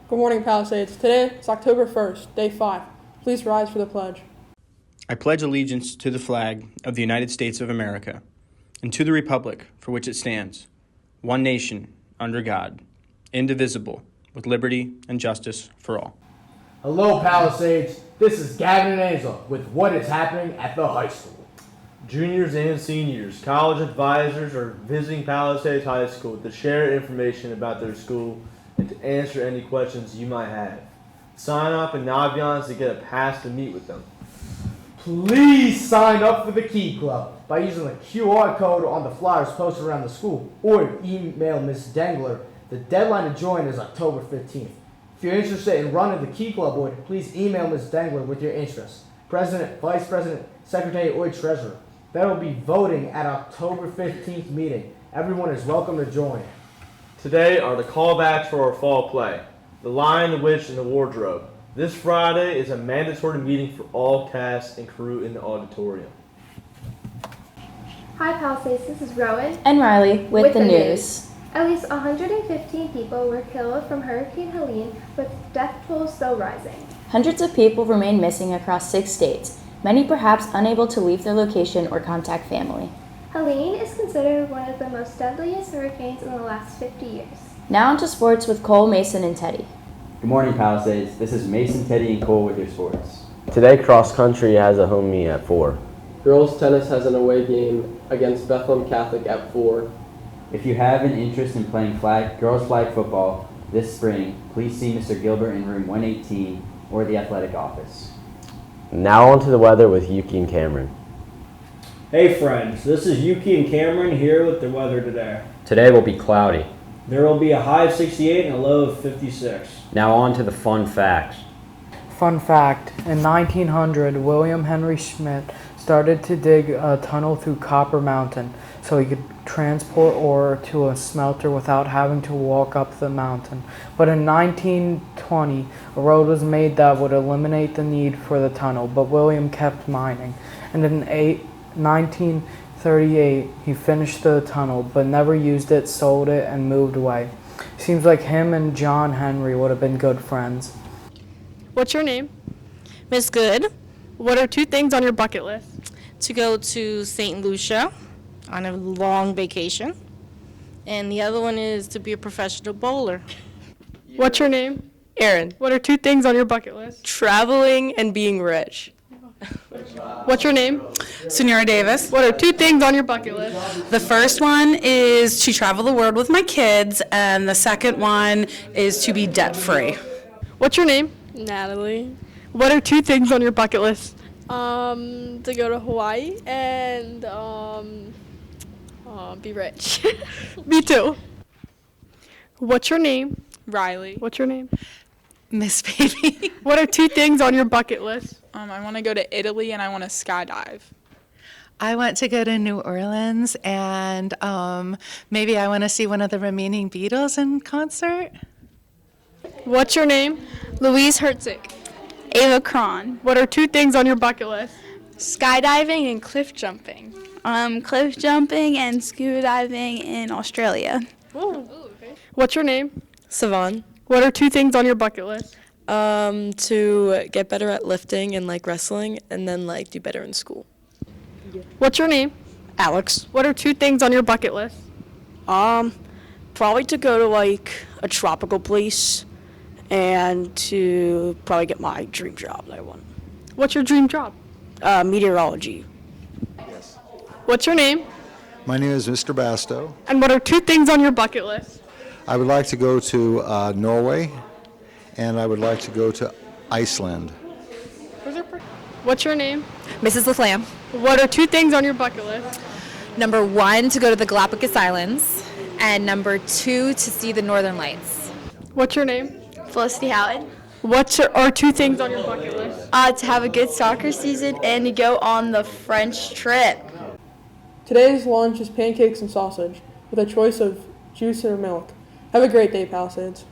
Good morning, Palisades. Today is October 1st, day 5. Please rise for the pledge. I pledge allegiance to the flag of the United States of America and to the republic for which it stands, one nation, under God, indivisible, with liberty and justice for all. Hello, Palisades. This is Gavin and Aza with what is happening at the high school. Juniors and seniors, college advisors are visiting Palisades High School to share information about their school and to answer any questions you might have. Sign up in Naviance to get a pass to meet with them. Please sign up for the Key Club by using the QR code on the flyers posted around the school or email Ms. Dengler. The deadline to join is October 15th. If you're interested in running the Key Club board, please email Ms. Dengler with your interest. President, Vice President, Secretary, or Treasurer. There will be voting at October 15th meeting. Everyone is welcome to join. Today are the callbacks for our fall play, The Lion, the Witch, and the Wardrobe. This Friday is a mandatory meeting for all cast and crew in the auditorium. Hi Palisades, this is Rowan and Riley with the news. At least 115 people were killed from Hurricane Helene, with death tolls still rising. Hundreds of people remain missing across 6 states, many perhaps unable to leave their location or contact family. Helene is considered one of the most deadliest hurricanes in the last 50 years. Now on to sports with Cole, Mason, and Teddy. Good morning, Palisades. This is Mason, Teddy, and Cole with your sports. Today, cross country has a home meet at 4. Girls tennis has an away game against Bethlehem Catholic at 4. If you have an interest in playing girls flag football this spring, please see Mr. Gilbert in room 118 or the athletic office. Now on to the weather with Yuki and Cameron. Hey friends, this is Yuki and Cameron here with the weather today. Today will be cloudy. There will be a high of 68 and a low of 56. Now on to the fun facts. Fun fact, in 1900, William Henry Schmidt started to dig a tunnel through Copper Mountain so he could transport ore to a smelter without having to walk up the mountain. But in 1920, a road was made that would eliminate the need for the tunnel, but William kept mining. And in 1938, he finished the tunnel, but never used it, sold it, and moved away. Seems like him and John Henry would have been good friends. What's your name? Miss Good. What are 2 things on your bucket list? To go to St. Lucia on a long vacation. And the other one is to be a professional bowler. What's your name? Aaron. What are 2 things on your bucket list? Traveling and being rich. What's your name? Sunira Davis. What are 2 things on your bucket list? The first one is to travel the world with my kids, and the second one is to be debt-free. What's your name? Natalie. What are 2 things on your bucket list? To go to Hawaii and be rich. Me too. What's your name? Riley. What's your name? Miss Baby. What are 2 things on your bucket list? I want to go to Italy and I want to skydive. I want to go to New Orleans and maybe I want to see one of the remaining Beatles in concert. What's your name? Louise Hertzik. Ava Cron. What are 2 things on your bucket list? Skydiving and cliff jumping. Cliff jumping and scuba diving in Australia. Ooh, okay. What's your name? Savon. What are 2 things on your bucket list? To get better at lifting and wrestling, and then do better in school. What's your name? Alex. What are 2 things on your bucket list? Probably to go to a tropical place and to probably get my dream job that I want. What's your dream job? Meteorology. Yes. What's your name? My name is Mr. Basto. And what are 2 things on your bucket list? I would like to go to Norway, and I would like to go to Iceland. What's your name? Mrs. LaFlamme. What are 2 things on your bucket list? Number 1, to go to the Galapagos Islands, and number 2, to see the Northern Lights. What's your name? Felicity Howard. What are 2 things on your bucket list? To have a good soccer season and to go on the French trip. Today's lunch is pancakes and sausage with a choice of juice or milk. Have a great day, Palisades.